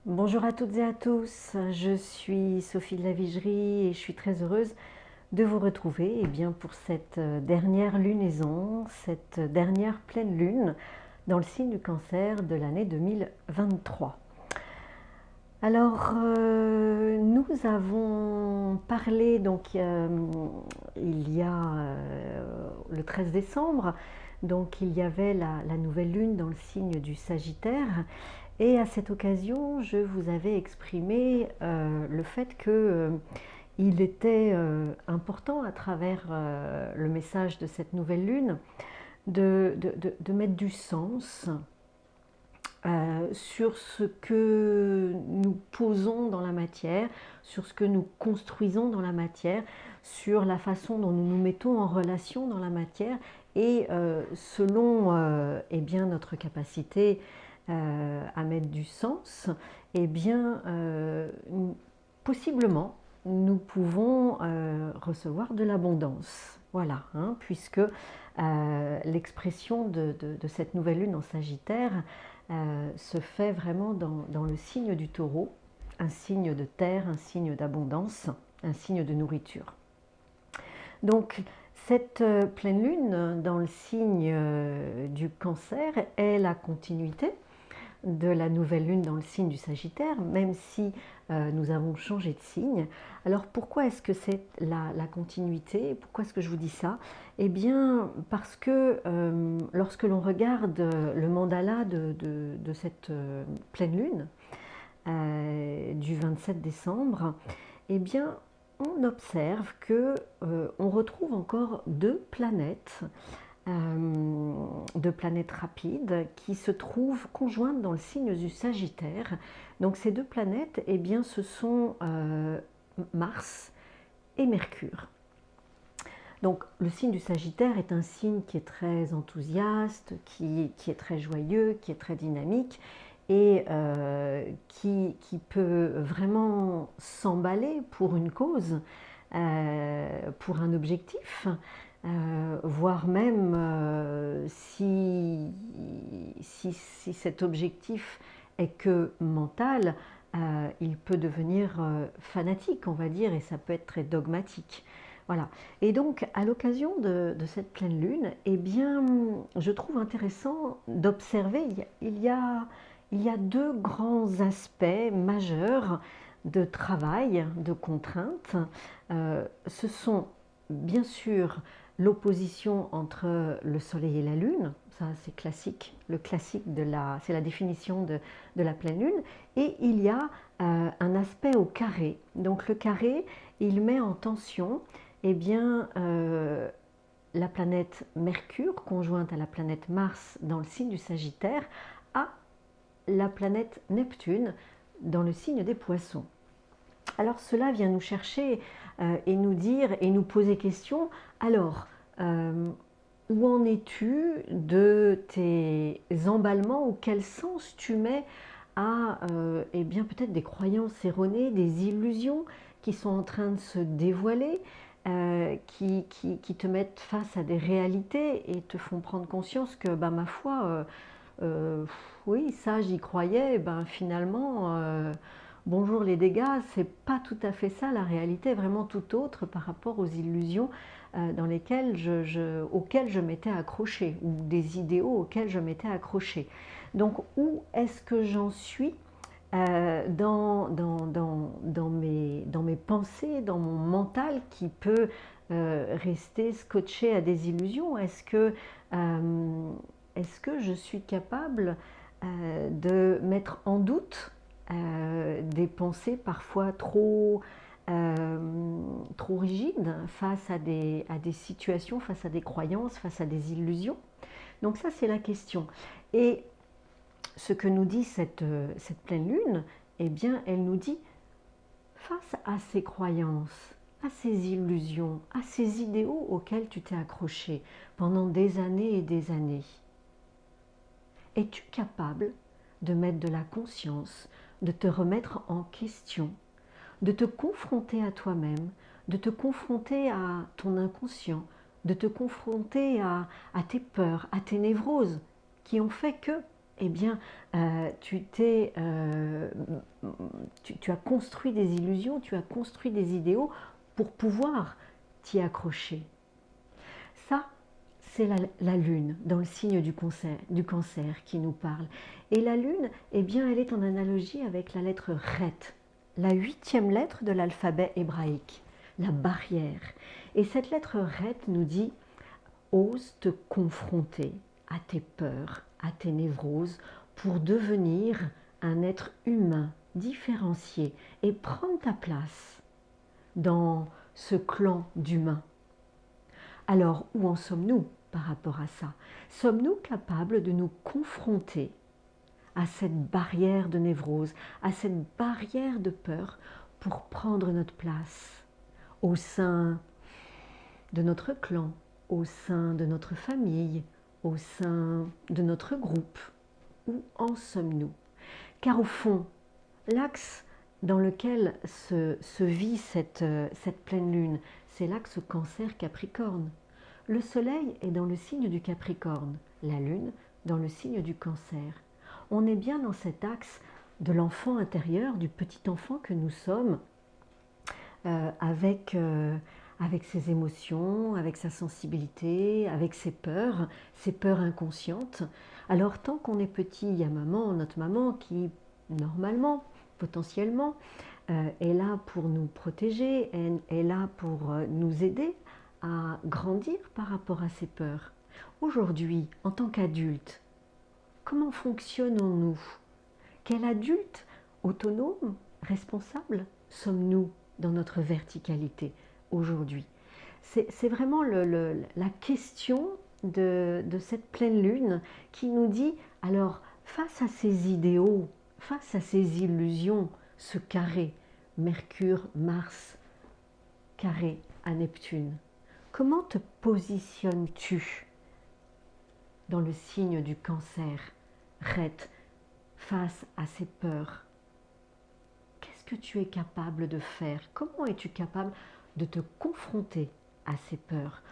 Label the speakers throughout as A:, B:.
A: Bonjour à toutes et à tous, je suis Sophie de la Vigerie et je suis très heureuse de vous retrouver pour cette dernière lunaison, cette dernière pleine lune dans le signe du Cancer de l'année 2023. Alors, nous avons parlé il y a le 13 décembre, donc il y avait la nouvelle lune dans le signe du Sagittaire. Et à cette occasion, je vous avais exprimé le fait que il était important à travers le message de cette nouvelle lune de mettre du sens sur ce que nous posons dans la matière, sur ce que nous construisons dans la matière, sur la façon dont nous nous mettons en relation dans la matière et selon notre capacité à mettre du sens, possiblement nous pouvons recevoir de l'abondance. Voilà, hein, puisque l'expression de cette nouvelle lune en Sagittaire se fait vraiment dans le signe du Taureau, un signe de terre, un signe d'abondance, un signe de nourriture. Donc cette pleine lune dans le signe du Cancer est la continuité de la nouvelle lune dans le signe du Sagittaire, même si nous avons changé de signe. Alors pourquoi est-ce que c'est la continuité? Pourquoi est-ce que je vous dis ça? Eh bien parce que lorsque l'on regarde le mandala de cette pleine lune du 27 décembre, eh bien on observe que on retrouve encore deux planètes rapides qui se trouvent conjointes dans le signe du Sagittaire. Donc ces deux planètes, eh bien, ce sont Mars et Mercure. Donc le signe du Sagittaire est un signe qui est très enthousiaste, qui est très joyeux, qui est très dynamique et qui peut vraiment s'emballer pour une cause, pour un objectif. Voire même si cet objectif est que mental, il peut devenir fanatique, on va dire, et ça peut être très dogmatique. Voilà. Et donc, à l'occasion de cette pleine lune, eh bien, je trouve intéressant d'observer, il y a deux grands aspects majeurs de travail, de contraintes. Ce sont bien sûr l'opposition entre le Soleil et la Lune, ça c'est classique, c'est la définition de la pleine Lune, et il y a un aspect au carré. Donc le carré, il met en tension la planète Mercure, conjointe à la planète Mars dans le signe du Sagittaire, à la planète Neptune dans le signe des Poissons. Alors cela vient nous chercher et nous dire et nous poser question, alors où en es-tu de tes emballements ou quel sens tu mets à peut-être des croyances erronées, des illusions qui sont en train de se dévoiler, qui te mettent face à des réalités et te font prendre conscience que ma foi, euh, oui ça j'y croyais, finalement bonjour les dégâts, c'est pas tout à fait ça, la réalité est vraiment tout autre par rapport aux illusions auxquelles je m'étais accrochée ou des idéaux auxquels je m'étais accrochée. Donc où est-ce que j'en suis dans mes pensées, dans mon mental qui peut rester scotché à des illusions? Est-ce que je suis capable de mettre en doute des pensées parfois trop rigides face à des situations, face à des croyances, face à des illusions? Donc ça, c'est la question. Et ce que nous dit cette pleine lune, eh bien, elle nous dit, face à ces croyances, à ces illusions, à ces idéaux auxquels tu t'es accroché pendant des années et des années, es-tu capable de mettre de la conscience, de te remettre en question, de te confronter à toi-même, de te confronter à ton inconscient, de te confronter à tes peurs, à tes névroses, qui ont fait que, eh bien, tu as construit des illusions, tu as construit des idéaux pour pouvoir t'y accrocher. Ça, c'est la lune dans le signe du cancer qui nous parle. Et la lune, eh bien, elle est en analogie avec la lettre Ret, la 8e lettre de l'alphabet hébraïque, la barrière. Et cette lettre Ret nous dit: ose te confronter à tes peurs, à tes névroses, pour devenir un être humain différencié et prendre ta place dans ce clan d'humains. Alors, où en sommes-nous par rapport à ça? Sommes-nous capables de nous confronter à cette barrière de névrose, à cette barrière de peur pour prendre notre place au sein de notre clan, au sein de notre famille, au sein de notre groupe? Où en sommes-nous? Car au fond, l'axe dans lequel se vit cette pleine lune, c'est l'axe Cancer-Capricorne. Le soleil est dans le signe du Capricorne, la lune dans le signe du Cancer. On est bien dans cet axe de l'enfant intérieur, du petit enfant que nous sommes, avec ses émotions, avec sa sensibilité, avec ses peurs inconscientes. Alors tant qu'on est petit, il y a notre maman qui, normalement, potentiellement, est là pour nous protéger, est là pour nous aider à grandir par rapport à ces peurs. Aujourd'hui, en tant qu'adulte, comment fonctionnons-nous? Quel adulte autonome, responsable sommes-nous dans notre verticalité aujourd'hui? C'est vraiment la question de cette pleine lune qui nous dit, alors face à ces idéaux, face à ces illusions, ce carré, Mercure, Mars, carré à Neptune, comment te positionnes-tu dans le signe du Cancer, Ret, face à ces peurs? Qu'est-ce que tu es capable de faire? Comment es-tu capable de te confronter à ces peurs?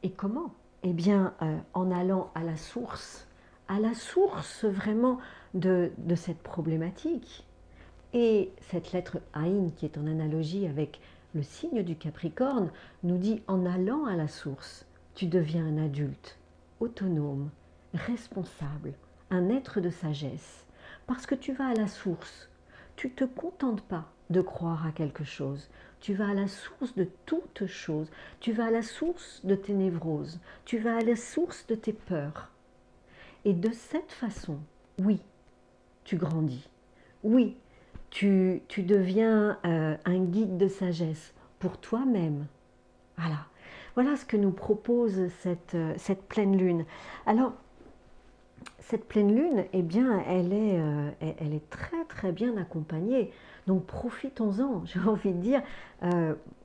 A: Et comment? Eh bien, en allant à la source vraiment de cette problématique. Et cette lettre Aïn, qui est en analogie avec le signe du Capricorne, nous dit: en allant à la source, tu deviens un adulte, autonome, responsable, un être de sagesse. Parce que tu vas à la source, tu ne te contentes pas de croire à quelque chose, tu vas à la source de toutes choses, tu vas à la source de tes névroses, tu vas à la source de tes peurs. Et de cette façon, oui, tu grandis, oui, tu deviens un guide de sagesse pour toi-même. Voilà ce que nous propose cette pleine lune. Alors, cette pleine lune, eh bien, elle est très très bien accompagnée. Donc profitons-en, j'ai envie de dire,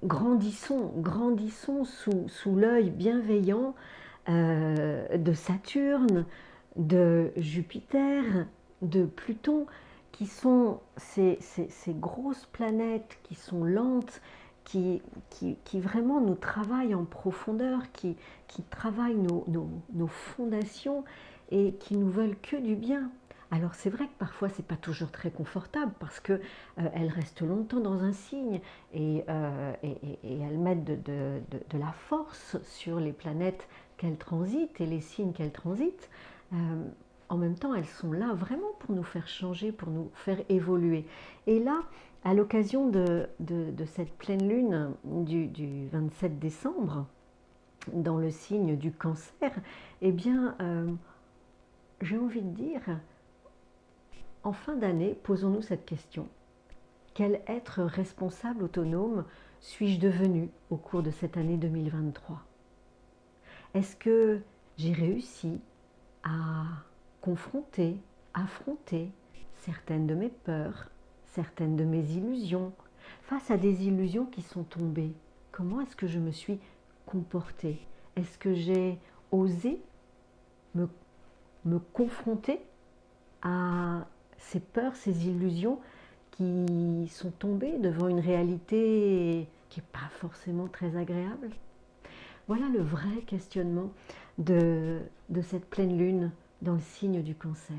A: grandissons sous l'œil bienveillant de Saturne, de Jupiter, de Pluton, qui sont ces grosses planètes qui sont lentes, qui vraiment nous travaillent en profondeur, qui travaillent nos fondations et qui nous veulent que du bien. Alors c'est vrai que parfois c'est pas toujours très confortable parce que elles restent longtemps dans un signe et elles mettent de la force sur les planètes qu'elles transitent et les signes qu'elles transitent. En même temps, elles sont là vraiment pour nous faire changer, pour nous faire évoluer. Et là, à l'occasion de cette pleine lune du 27 décembre, dans le signe du Cancer, eh bien, j'ai envie de dire, en fin d'année, posons-nous cette question. Quel être responsable autonome suis-je devenu au cours de cette année 2023? Est-ce que j'ai réussi à confronter, affronter certaines de mes peurs, certaines de mes illusions, face à des illusions qui sont tombées? Comment est-ce que je me suis comportée? Est-ce que j'ai osé me confronter à ces peurs, ces illusions qui sont tombées devant une réalité qui n'est pas forcément très agréable? Voilà le vrai questionnement de cette pleine lune dans le signe du Cancer.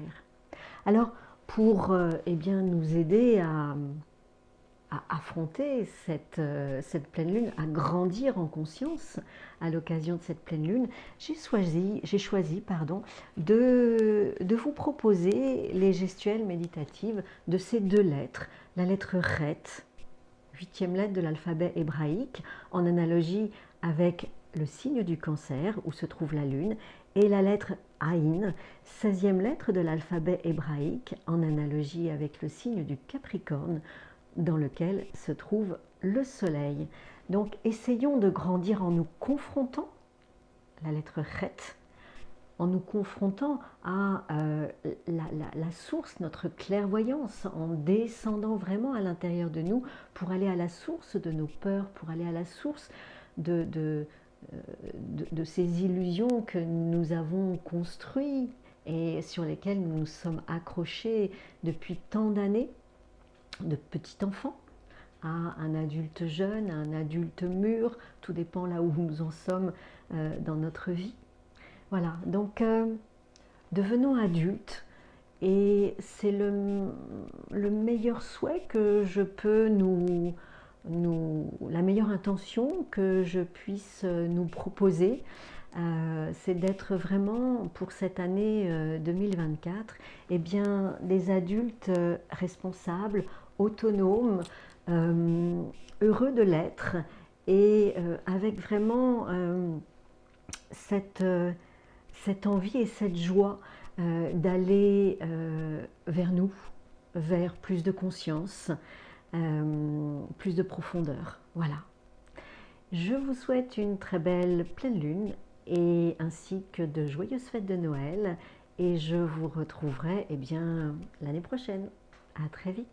A: Alors, pour eh bien, nous aider à affronter cette pleine lune, à grandir en conscience à l'occasion de cette pleine lune, j'ai choisi de vous proposer les gestuelles méditatives de ces deux lettres, la lettre Ret, 8e lettre de l'alphabet hébraïque, en analogie avec le signe du Cancer où se trouve la lune, et la lettre Aïn, 16e lettre de l'alphabet hébraïque, en analogie avec le signe du Capricorne dans lequel se trouve le soleil. Donc essayons de grandir en nous confrontant, la lettre Chet, en nous confrontant à la source, notre clairvoyance, en descendant vraiment à l'intérieur de nous pour aller à la source de nos peurs, pour aller à la source de ces illusions que nous avons construites et sur lesquelles nous nous sommes accrochés depuis tant d'années, de petit enfant à un adulte jeune, à un adulte mûr, tout dépend là où nous en sommes dans notre vie. Voilà, donc devenons adultes et c'est le meilleur souhait que je peux la meilleure intention que je puisse nous proposer, c'est d'être vraiment pour cette année 2024 eh bien, des adultes responsables, autonomes, heureux de l'être et avec vraiment cette envie et cette joie d'aller vers nous, vers plus de conscience, plus de profondeur. Voilà. Je vous souhaite une très belle pleine lune et ainsi que de joyeuses fêtes de Noël et je vous retrouverai eh bien, l'année prochaine. À très vite.